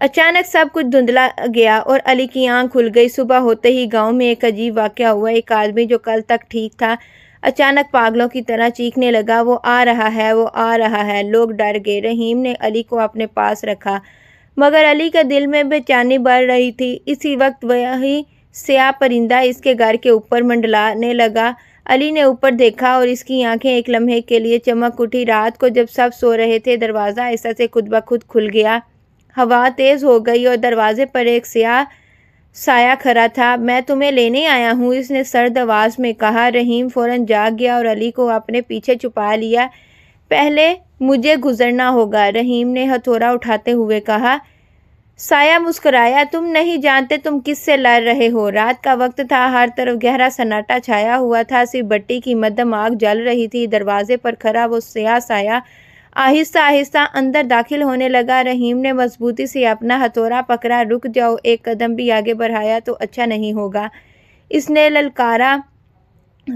اچانک سب کچھ دھندلا گیا اور علی کی آنکھ کھل گئی۔ صبح ہوتے ہی گاؤں میں ایک عجیب واقعہ ہوا۔ ایک آدمی جو کل تک ٹھیک تھا اچانک پاگلوں کی طرح چیخنے لگا، وہ آ رہا ہے، وہ آ رہا ہے۔ لوگ ڈر گئے۔ رحیم نے علی کو اپنے پاس رکھا مگر علی کے دل میں بے چینی بڑھ رہی تھی۔ اسی وقت وہی سیاہ پرندہ اس کے گھر کے اوپر منڈلانے لگا۔ علی نے اوپر دیکھا اور اس کی آنکھیں ایک لمحے کے لیے چمک اٹھی۔ رات کو جب سب سو رہے تھے دروازہ آہستہ سے خود بخود کھل گیا۔ ہوا تیز ہو گئی اور دروازے پر ایک سیاہ سایہ کھڑا تھا۔ میں تمہیں لینے آیا ہوں، اس نے سرد آواز میں کہا۔ رحیم فوراً جاگ گیا اور علی کو اپنے پیچھے چھپا لیا۔ پہلے مجھے گزرنا ہوگا، رحیم نے ہتھوڑا اٹھاتے ہوئے کہا۔ سایہ مسکرایا، تم نہیں جانتے تم کس سے لڑ رہے ہو۔ رات کا وقت تھا، ہر طرف گہرا سناٹا چھایا ہوا تھا، صرف بتی کی مدھم آگ جل رہی تھی۔ دروازے پر کھڑا وہ سیاہ سایہ آہستہ آہستہ اندر داخل ہونے لگا۔ رحیم نے مضبوطی سے اپنا ہتھوڑا پکڑا۔ رک جاؤ، ایک قدم بھی آگے بڑھایا تو اچھا نہیں ہوگا، اس نے للکارا۔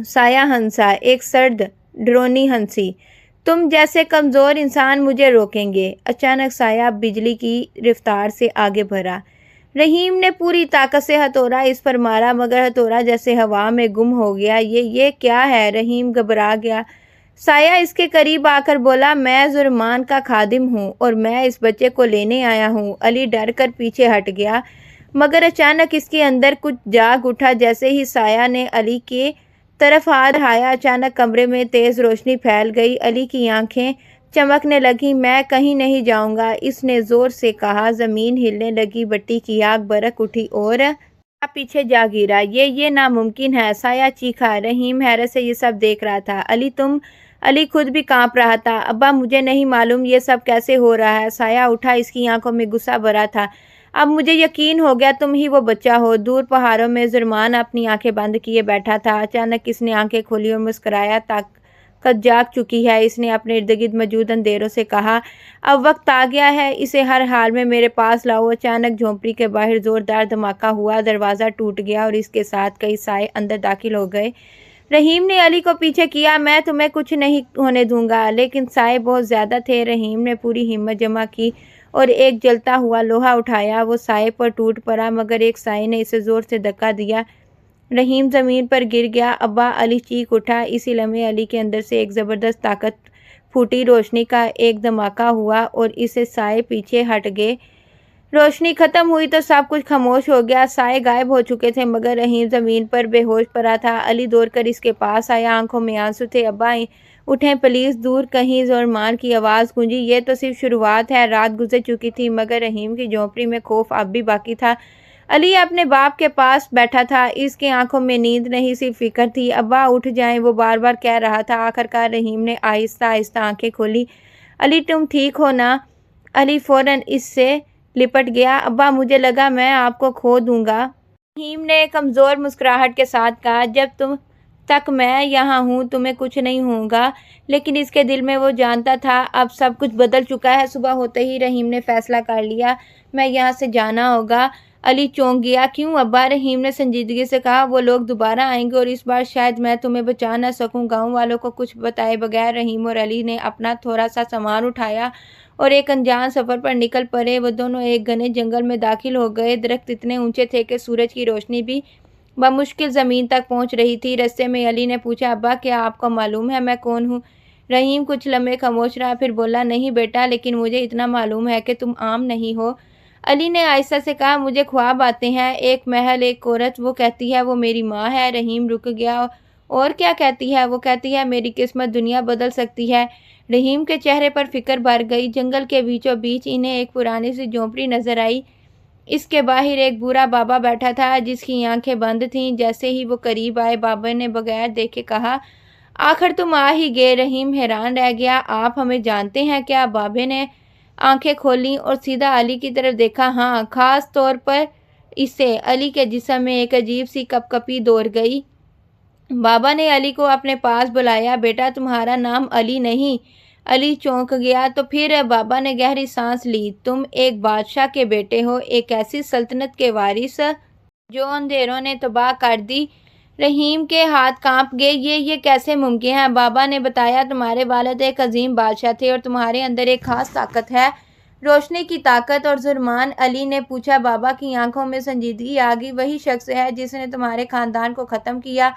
سایہ ہنسا، ایک سرد ڈرونی ہنسی۔ تم جیسے کمزور انسان مجھے روکیں گے؟ اچانک سایہ بجلی کی رفتار سے آگے بڑھا۔ رحیم نے پوری طاقت سے ہتھوڑا اس پر مارا مگر ہتھوڑا جیسے ہوا میں گم ہو گیا۔ یہ کیا ہے؟ رحیم گھبرا گیا۔ سایہ اس کے قریب آ کر بولا، میں زرمان کا خادم ہوں اور میں اس بچے کو لینے آیا ہوں۔ علی ڈر کر پیچھے ہٹ گیا مگر اچانک اس کے اندر کچھ جاگ اٹھا۔ جیسے ہی سایہ نے علی کی طرف ہاتھ بڑھایا اچانک کمرے میں تیز روشنی پھیل گئی۔ علی کی آنکھیں چمکنے لگیں۔ میں کہیں نہیں جاؤں گا، اس نے زور سے کہا۔ زمین ہلنے لگی، بتی کی آگ بھڑک اٹھی اور پیچھے جا گرا۔ یہ ناممکن ہے، سایہ چیخا۔ رحیم حیرت سے یہ سب دیکھ رہا تھا۔ علی خود بھی کانپ رہا تھا۔ ابا مجھے نہیں معلوم یہ سب کیسے ہو رہا ہے۔ سایہ اٹھا، اس کی آنکھوں میں غصہ بھرا تھا۔ اب مجھے یقین ہو گیا تم ہی وہ بچہ ہو۔ دور پہاڑوں میں زرمان اپنی آنکھیں بند کیے بیٹھا تھا۔ اچانک اس نے آنکھیں کھولی اور مسکرایا۔ طاقت جاگ چکی ہے، اس نے اپنے ارد گرد موجود اندھیروں سے کہا۔ اب وقت آ گیا ہے، اسے ہر حال میں میرے پاس لاؤ۔ اچانک جھونپڑی کے باہر زوردار دھماکہ ہوا، دروازہ ٹوٹ گیا اور اس کے ساتھ کئی سائے اندر داخل ہو گئے۔ رحیم نے علی کو پیچھے کیا۔ میں تمہیں کچھ نہیں ہونے دوں گا، لیکن سائے بہت زیادہ تھے۔ رحیم نے پوری ہمت جمع کی اور ایک جلتا ہوا لوہا اٹھایا۔ وہ سائے پر ٹوٹ پڑا مگر ایک سائے نے اسے زور سے دھکا دیا۔ رحیم زمین پر گر گیا۔ ابا، علی چیخ اٹھا۔ اسی لمحے علی کے اندر سے ایک زبردست طاقت پھوٹی۔ روشنی کا ایک دھماکہ ہوا اور اسے سائے پیچھے ہٹ گئے۔ روشنی ختم ہوئی تو سب کچھ خاموش ہو گیا۔ سائے غائب ہو چکے تھے مگر رحیم زمین پر بے ہوش پڑا تھا۔ علی دوڑ کر اس کے پاس آیا، آنکھوں میں آنسو تھے۔ ابا اٹھیں پلیز، دور کہیں زرمان کی آواز گونجی۔ یہ تو صرف شروعات ہے۔ رات گزر چکی تھی مگر رحیم کی جھونپڑی میں خوف اب بھی باقی تھا۔ علی اپنے باپ کے پاس بیٹھا تھا، اس کی آنکھوں میں نیند نہیں صرف فکر تھی۔ ابا اٹھ جائیں، وہ بار بار کہہ رہا تھا۔ آخرکار رحیم نے آہستہ آہستہ آنکھیں کھولی۔ علی تم ٹھیک ہو نا؟ علی فوراً اس سے لپٹ گیا۔ ابا مجھے لگا میں آپ کو کھو دوں گا، رحیم نے کمزور مسکراہٹ کے ساتھ کہا۔ جب تک میں یہاں ہوں تمہیں کچھ نہیں ہوگا، لیکن اس کے دل میں وہ جانتا تھا اب سب کچھ بدل چکا ہے۔ صبح ہوتے ہی رحیم نے فیصلہ کر لیا، میں یہاں سے جانا ہوگا۔ علی چونک گیا۔ کیوں ابا؟ رحیم نے سنجیدگی سے کہا۔ وہ لوگ دوبارہ آئیں گے اور اس بار شاید میں تمہیں بچا نہ سکوں۔ گاؤں والوں کو کچھ بتائے بغیر رحیم اور علی نے اپنا تھوڑا سا سامان اٹھایا اور ایک انجان سفر پر نکل پڑے۔ وہ دونوں ایک گھنے جنگل میں داخل ہو گئے۔ درخت اتنے اونچے تھے کہ سورج کی روشنی بھی بمشکل زمین تک پہنچ رہی تھی۔ رستے میں علی نے پوچھا، ابا کیا آپ کو معلوم ہے میں کون ہوں؟ رحیم کچھ لمحے خاموش رہا، پھر بولا، نہیں بیٹا، لیکن مجھے اتنا معلوم ہے کہ تم عام نہیں ہو۔ علی نے آہستہ سے کہا، مجھے خواب آتے ہیں، ایک محل، ایک عورت، وہ کہتی ہے وہ میری ماں ہے۔ رحیم رک گیا۔ اور کیا کہتی ہے؟ وہ کہتی ہے میری قسمت دنیا بدل سکتی ہے۔ رحیم کے چہرے پر فکر بھر گئی۔ جنگل کے بیچوں بیچ انہیں ایک پرانی سی جھونپڑی نظر آئی۔ اس کے باہر ایک بوڑھا بابا بیٹھا تھا جس کی آنکھیں بند تھیں۔ جیسے ہی وہ قریب آئے بابا نے بغیر دیکھے کہا، آخر تم آ ہی گئے۔ رحیم حیران رہ گیا، آپ ہمیں جانتے ہیں کیا؟ بابا نے آنکھیں کھولیں اور سیدھا علی کی طرف دیکھا۔ ہاں، خاص طور پر اسے۔ علی کے جسم میں ایک عجیب سی کپکپی دوڑ گئی۔ بابا نے علی کو اپنے پاس بلایا، بیٹا تمہارا نام علی نہیں؟ علی چونک گیا۔ تو پھر؟ بابا نے گہری سانس لی۔ تم ایک بادشاہ کے بیٹے ہو، ایک ایسی سلطنت کے وارث جو اندھیروں نے تباہ کر دی۔ رحیم کے ہاتھ کانپ گئے۔ یہ کیسے ممکن ہے؟ بابا نے بتایا، تمہارے والد ایک عظیم بادشاہ تھے اور تمہارے اندر ایک خاص طاقت ہے۔ روشنی کی طاقت اور ظرمان۔ علی نے پوچھا، بابا کی آنکھوں میں سنجیدگی آ گئی۔ وہی شخص ہے جس نے تمہارے خاندان کو ختم کیا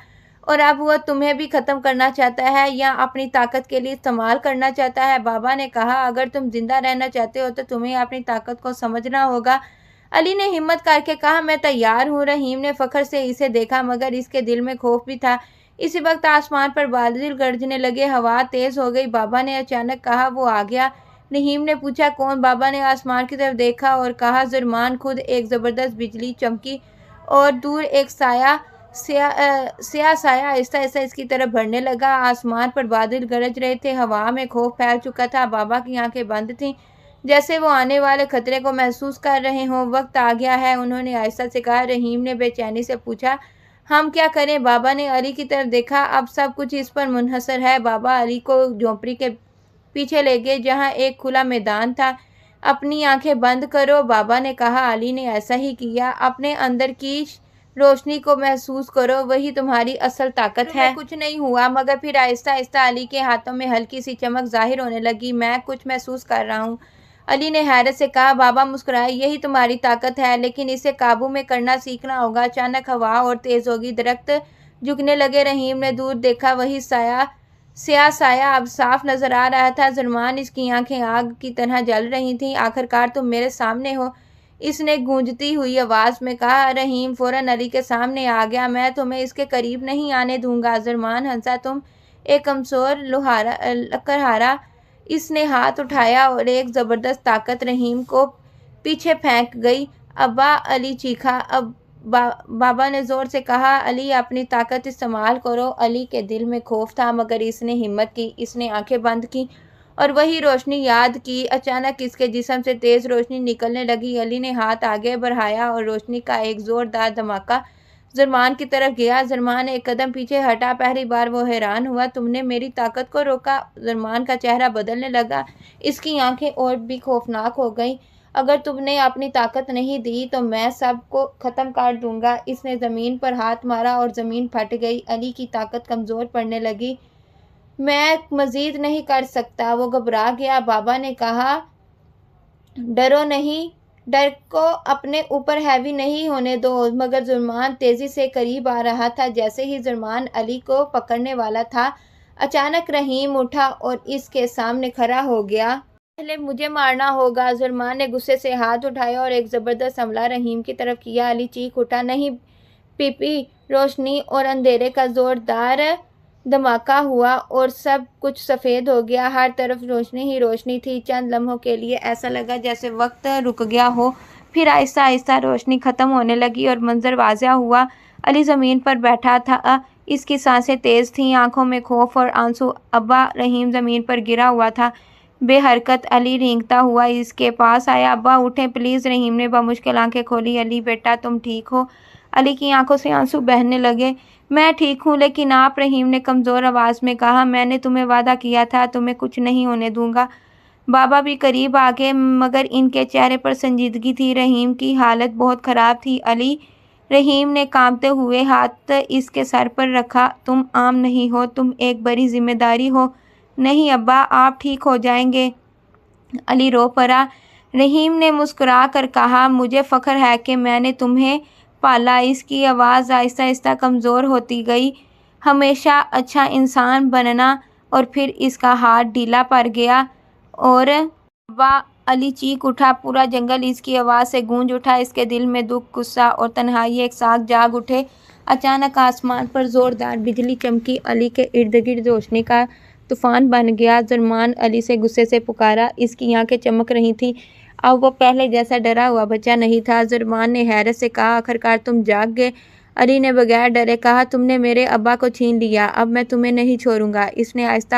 اور اب وہ تمہیں بھی ختم کرنا چاہتا ہے یا اپنی طاقت کے لیے استعمال کرنا چاہتا ہے؟ بابا نے کہا، اگر تم زندہ رہنا چاہتے ہو تو تمہیں اپنی طاقت کو سمجھنا ہوگا۔ علی نے ہمت کر کے کہا، میں تیار ہوں۔ رحیم نے فخر سے اسے دیکھا مگر اس کے دل میں خوف بھی تھا۔ اسی وقت آسمان پر بادل گرجنے لگے، ہوا تیز ہو گئی۔ بابا نے اچانک کہا، وہ آ گیا۔ رحیم نے پوچھا، کون؟ بابا نے آسمان کی طرف دیکھا اور کہا، ظرمان خود۔ ایک زبردست بجلی چمکی اور دور ایک سیاہ سایہ آہستہ آہستہ اس کی طرف بڑھنے لگا۔ آسمان پر بادل گرج رہے تھے، ہوا میں خوف پھیل چکا تھا۔ بابا کی آنکھیں بند تھیں جیسے وہ آنے والے خطرے کو محسوس کر رہے ہوں۔ وقت آ گیا ہے، انہوں نے آہستہ سے کہا۔ رحیم نے بے چینی سے پوچھا، ہم کیا کریں؟ بابا نے علی کی طرف دیکھا، اب سب کچھ اس پر منحصر ہے۔ بابا علی کو جھونپڑی کے پیچھے لے گئے جہاں ایک کھلا میدان تھا۔ اپنی آنکھیں بند کرو، بابا نے کہا۔ علی نے ایسا ہی کیا۔ اپنے اندر کی روشنی کو محسوس کرو، وہی تمہاری اصل طاقت ہے۔ کچھ نہیں ہوا مگر پھر آہستہ آہستہ علی کے ہاتھوں میں ہلکی سی چمک ظاہر ہونے لگی۔ میں کچھ محسوس کر رہا ہوں، علی نے حیرت سے کہا۔ بابا مسکرائے، یہی تمہاری طاقت ہے لیکن اسے قابو میں کرنا سیکھنا ہوگا۔ اچانک ہوا اور تیز ہوگی، درخت جھکنے لگے۔ رحیم نے دور دیکھا، وہی سیاہ سایہ اب صاف نظر آ رہا تھا۔ ظرمان، اس کی آنکھیں آگ کی طرح جل رہی تھیں۔ آخرکار تم میرے سامنے ہو، اس نے گونجتی ہوئی آواز میں کہا۔ رحیم فوراً علی کے سامنے آ گیا۔ میں تمہیں اس کے قریب نہیں آنے دوں گا۔ ظرمان ہنسا، تم ایک کمزور لکڑہارا۔ اس نے ہاتھ اٹھایا اور ایک زبردست طاقت رحیم کو پیچھے پھینک گئی۔ ابا! علی چیخا۔ بابا نے زور سے کہا، علی اپنی طاقت استعمال کرو۔ علی کے دل میں خوف تھا مگر اس نے ہمت کی، اس نے آنکھیں بند کیں اور وہی روشنی یاد کی۔ اچانک اس کے جسم سے تیز روشنی نکلنے لگی۔ علی نے ہاتھ آگے بڑھایا اور روشنی کا ایک زوردار دھماکہ ظرمان کی طرف گیا۔ ظرمان ایک قدم پیچھے ہٹا۔ پہلی بار وہ حیران ہوا، تم نے میری طاقت کو روکا؟ ظرمان کا چہرہ بدلنے لگا، اس کی آنکھیں اور بھی خوفناک ہو گئیں۔ اگر تم نے اپنی طاقت نہیں دی تو میں سب کو ختم کر دوں گا۔ اس نے زمین پر ہاتھ مارا اور زمین پھٹ گئی۔ علی کی طاقت کمزور پڑنے لگی۔ میں مزید نہیں کر سکتا، وہ گھبرا گیا۔ بابا نے کہا، ڈرو نہیں، ڈر کو اپنے اوپر حاوی نہیں ہونے دو۔ مگر ظرمان تیزی سے قریب آ رہا تھا۔ جیسے ہی ظرمان علی کو پکڑنے والا تھا، اچانک رحیم اٹھا اور اس کے سامنے کھڑا ہو گیا۔ پہلے مجھے مارنا ہوگا۔ ظرمان نے غصے سے ہاتھ اٹھائے اور ایک زبردست حملہ رحیم کی طرف کیا۔ علی چیخ اٹھا، نہیں پیپی! روشنی اور اندھیرے کا زوردار دھماکہ ہوا اور سب کچھ سفید ہو گیا۔ ہر طرف روشنی ہی روشنی تھی۔ چند لمحوں کے لیے ایسا لگا جیسے وقت رک گیا ہو، پھر آہستہ آہستہ روشنی ختم ہونے لگی اور منظر واضح ہوا۔ علی زمین پر بیٹھا تھا، اس کی سانسیں تیز تھیں، آنکھوں میں خوف اور آنسو۔ ابا! رحیم زمین پر گرا ہوا تھا، بے حرکت۔ علی رینگتا ہوا اس کے پاس آیا۔ ابا اٹھیں پلیز۔ رحیم نے بمشکل آنکھیں کھولی۔ علی بیٹا، تم ٹھیک ہو؟ علی کی آنکھوں سے آنسو بہنے لگے۔ میں ٹھیک ہوں لیکن آپ؟ رحیم نے کمزور آواز میں کہا، میں نے تمہیں وعدہ کیا تھا، تمہیں کچھ نہیں ہونے دوں گا۔ بابا بھی قریب آ گئے مگر ان کے چہرے پر سنجیدگی تھی۔ رحیم کی حالت بہت خراب تھی۔ علی! رحیم نے کانپتے ہوئے ہاتھ اس کے سر پر رکھا، تم عام نہیں ہو، تم ایک بڑی ذمہ داری ہو۔ نہیں ابا، آپ ٹھیک ہو جائیں گے۔ علی رو پڑا۔ رحیم نے مسکرا کر کہا، مجھے فخر ہے کہ میں نے تمہیں پالا۔ اس کی آواز آہستہ آہستہ کمزور ہوتی گئی۔ ہمیشہ اچھا انسان بننا۔ اور پھر اس کا ہاتھ ڈھیلا پڑ گیا اور ابا! علی چیخ اٹھا۔ پورا جنگل اس کی آواز سے گونج اٹھا۔ اس کے دل میں دکھ، غصہ اور تنہائی ایک ساتھ جاگ اٹھے۔ اچانک آسمان پر زوردار بجلی چمکی۔ علی کے ارد گرد روشنی کا طوفان بن گیا۔ ظرمان علی سے غصے سے پکارا، اس کی آنکھیں چمک رہی تھیں۔ اب وہ پہلے جیسا ڈرا ہوا بچہ نہیں تھا۔ ظرمان نے حیرت سے کہا، آخرکار تم جاگ گئے۔ علی نے بغیر ڈرے کہا، تم نے میرے ابا کو چھین لیا، اب میں تمہیں نہیں چھوڑوں گا۔ اس نے آہستہ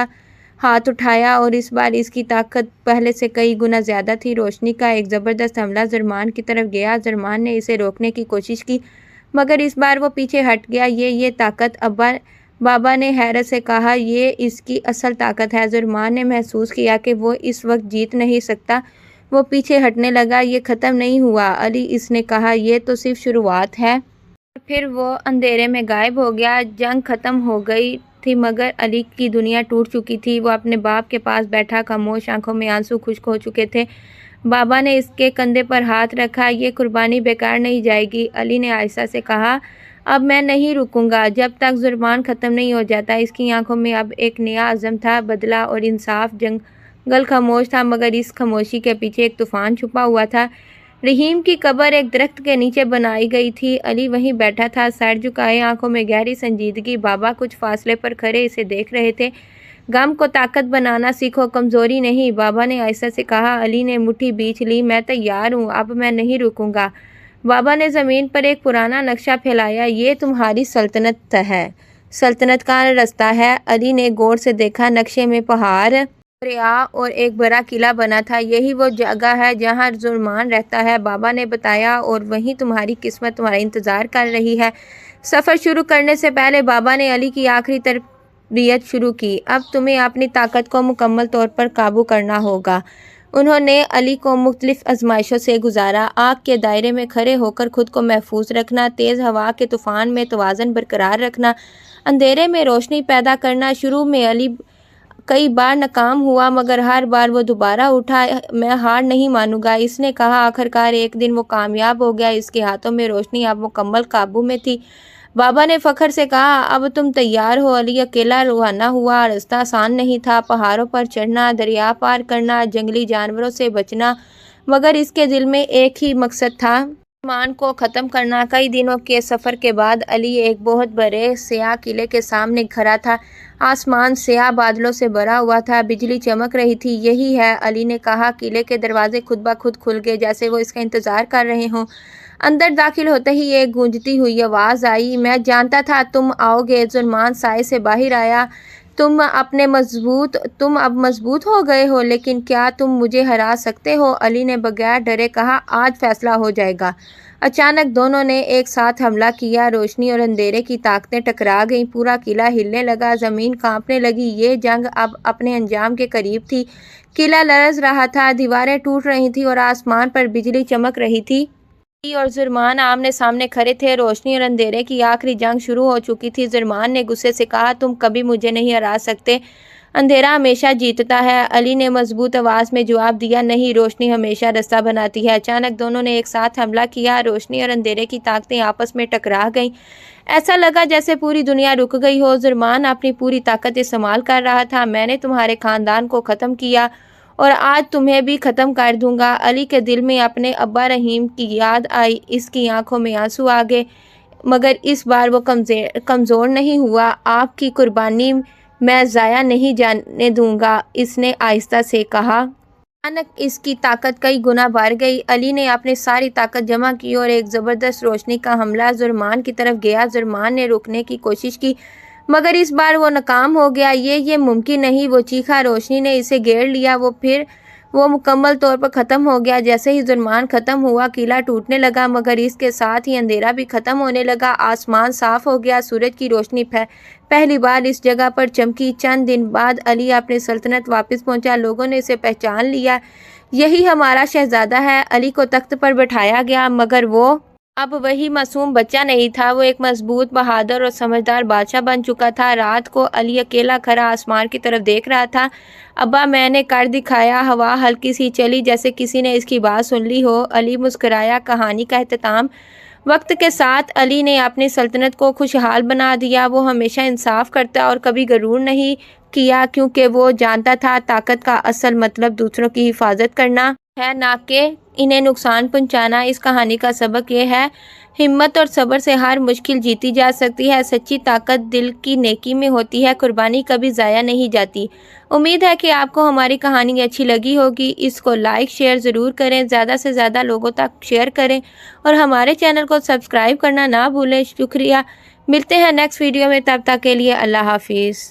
ہاتھ اٹھایا اور اس بار اس کی طاقت پہلے سے کئی گنا زیادہ تھی۔ روشنی کا ایک زبردست حملہ ظرمان کی طرف گیا۔ ظرمان نے اسے روکنے کی کوشش کی مگر اس بار وہ پیچھے ہٹ گیا۔ یہ طاقت ابا! بابا نے حیرت سے کہا، یہ اس کی اصل طاقت ہے۔ ظرمان نے محسوس کیا کہ وہ اس وقت جیت نہیں سکتا۔ وہ پیچھے ہٹنے لگا، یہ ختم نہیں ہوا علی، اس نے کہا، یہ تو صرف شروعات ہے۔ اور پھر وہ اندھیرے میں غائب ہو گیا۔ جنگ ختم ہو گئی تھی مگر علی کی دنیا ٹوٹ چکی تھی۔ وہ اپنے باپ کے پاس بیٹھا، خاموش، آنکھوں میں آنسو خشک ہو چکے تھے۔ بابا نے اس کے کندھے پر ہاتھ رکھا۔ یہ قربانی بیکار نہیں جائے گی، علی نے آہستہ سے کہا۔ اب میں نہیں رکوں گا جب تک زرمان ختم نہیں ہو جاتا۔ اس کی آنکھوں میں اب ایک نیا عزم تھا، بدلہ اور انصاف۔ جنگل خاموش تھا مگر اس خاموشی کے پیچھے ایک طوفان چھپا ہوا تھا۔ رحیم کی قبر ایک درخت کے نیچے بنائی گئی تھی۔ علی وہیں بیٹھا تھا، سر جھکائے، آنکھوں میں گہری سنجیدگی۔ بابا کچھ فاصلے پر کھڑے اسے دیکھ رہے تھے۔ غم کو طاقت بنانا سیکھو، کمزوری نہیں، بابا نے آہستہ سے کہا۔ علی نے مٹھی بیچ لی۔ میں تیار ہوں، اب میں نہیں رکوں گا۔ بابا نے زمین پر ایک پرانا نقشہ پھیلایا۔ یہ تمہاری سلطنت ہے، سلطنت کا رستہ ہے۔ علی نے غور سے دیکھا۔ نقشے میں پہاڑ، دریا اور ایک بڑا قلعہ بنا تھا۔ یہی وہ جگہ ہے جہاں زرمان رہتا ہے، بابا نے بتایا، اور وہیں تمہاری قسمت تمہارا انتظار کر رہی ہے۔ سفر شروع کرنے سے پہلے بابا نے علی کی آخری تربیت شروع کی۔ اب تمہیں اپنی طاقت کو مکمل طور پر قابو کرنا ہوگا۔ انہوں نے علی کو مختلف آزمائشوں سے گزارا۔ آگ کے دائرے میں کھڑے ہو کر خود کو محفوظ رکھنا، تیز ہوا کے طوفان میں توازن برقرار رکھنا، اندھیرے میں روشنی پیدا کرنا۔ شروع میں علی کئی بار ناکام ہوا مگر ہر بار وہ دوبارہ اٹھا۔ میں ہار نہیں مانوں گا، اس نے کہا۔ آخرکار ایک دن وہ کامیاب ہو گیا۔ اس کے ہاتھوں میں روشنی اب مکمل قابو میں تھی۔ بابا نے فخر سے کہا، اب تم تیار ہو۔ علی اکیلا روانہ ہوا۔ راستہ آسان نہیں تھا، پہاڑوں پر چڑھنا، دریا پار کرنا، جنگلی جانوروں سے بچنا، مگر اس کے دل میں ایک ہی مقصد تھا، زرمان کو ختم کرنا۔ کئی دنوں کے سفر کے بعد علی ایک بہت بڑے سیاہ قلعے کے سامنے کھڑا تھا۔ آسمان سیاہ بادلوں سے بھرا ہوا تھا، بجلی چمک رہی تھی۔ یہی ہے، علی نے کہا۔ قلعے کے دروازے خود بخود کھل گئے جیسے وہ اس کا انتظار کر رہے ہوں۔ اندر داخل ہوتے ہی ایک گونجتی ہوئی آواز آئی، میں جانتا تھا تم آؤ گے۔ زرمان سائے سے باہر آیا۔ تم اب مضبوط ہو گئے ہو، لیکن کیا تم مجھے ہرا سکتے ہو؟ علی نے بغیر ڈرے کہا، آج فیصلہ ہو جائے گا۔ اچانک دونوں نے ایک ساتھ حملہ کیا۔ روشنی اور اندھیرے کی طاقتیں ٹکرا گئیں۔ پورا قلعہ ہلنے لگا، زمین کانپنے لگی۔ یہ جنگ اب اپنے انجام کے قریب تھی۔ قلعہ لرز رہا تھا، دیواریں ٹوٹ رہی تھیں اور آسمان پر بجلی چمک رہی تھی۔ علی اور زرمان آمنے سامنے کھڑے تھے۔ روشنی اور اندھیرے کی آخری جنگ شروع ہو چکی تھی۔ زرمان نے غصے سے کہا، تم کبھی مجھے نہیں ہرا سکتے، اندھیرا ہمیشہ جیتتا ہے۔ علی نے مضبوط آواز میں جواب دیا، نہیں، روشنی ہمیشہ راستہ بناتی ہے۔ اچانک دونوں نے ایک ساتھ حملہ کیا۔ روشنی اور اندھیرے کی طاقتیں آپس میں ٹکرا گئیں۔ ایسا لگا جیسے پوری دنیا رک گئی ہو۔ زرمان اپنی پوری طاقت استعمال کر رہا تھا، میں نے تمہارے خاندان کو ختم کیا اور آج تمہیں بھی ختم کر دوں گا۔ علی کے دل میں اپنے ابا رحیم کی یاد آئی۔ اس کی آنکھوں میں آنسو آ گئے، مگر اس بار وہ کمزور نہیں ہوا۔ آپ کی قربانی میں ضائع نہیں جانے دوں گا، اس نے آہستہ سے کہا۔ اچانک اس کی طاقت کئی گنا بڑھ گئی۔ علی نے اپنی ساری طاقت جمع کی اور ایک زبردست روشنی کا حملہ زرمان کی طرف گیا۔ زرمان نے روکنے کی کوشش کی مگر اس بار وہ ناکام ہو گیا۔ یہ ممکن نہیں، وہ چیخا۔ روشنی نے اسے گھیر لیا، پھر وہ مکمل طور پر ختم ہو گیا۔ جیسے ہی زرمان ختم ہوا، قلعہ ٹوٹنے لگا مگر اس کے ساتھ ہی اندھیرا بھی ختم ہونے لگا۔ آسمان صاف ہو گیا، سورج کی روشنی پہلی بار اس جگہ پر چمکی۔ چند دن بعد علی اپنی سلطنت واپس پہنچا۔ لوگوں نے اسے پہچان لیا، یہی ہمارا شہزادہ ہے۔ علی کو تخت پر بٹھایا گیا مگر وہ اب وہی معصوم بچہ نہیں تھا، وہ ایک مضبوط، بہادر اور سمجھدار بادشاہ بن چکا تھا۔ رات کو علی اکیلا کھڑا آسمان کی طرف دیکھ رہا تھا۔ ابا، میں نے کر دکھایا۔ ہوا ہلکی سی چلی جیسے کسی نے اس کی بات سن لی ہو۔ علی مسکرایا۔ کہانی کا اختتام۔ وقت کے ساتھ علی نے اپنی سلطنت کو خوشحال بنا دیا۔ وہ ہمیشہ انصاف کرتا اور کبھی غرور نہیں کیا، کیونکہ وہ جانتا تھا طاقت کا اصل مطلب دوسروں کی حفاظت کرنا ہے، نہ کہ انہیں نقصان پہنچانا۔ اس کہانی کا سبق یہ ہے، ہمت اور صبر سے ہر مشکل جیتی جا سکتی ہے۔ سچی طاقت دل کی نیکی میں ہوتی ہے، قربانی کبھی ضائع نہیں جاتی۔ امید ہے کہ آپ کو ہماری کہانی اچھی لگی ہوگی۔ اس کو لائک شیئر ضرور کریں، زیادہ سے زیادہ لوگوں تک شیئر کریں اور ہمارے چینل کو سبسکرائب کرنا نہ بھولیں۔ شکریہ، ملتے ہیں نیکسٹ ویڈیو میں، تب تک کے لیے اللہ حافظ۔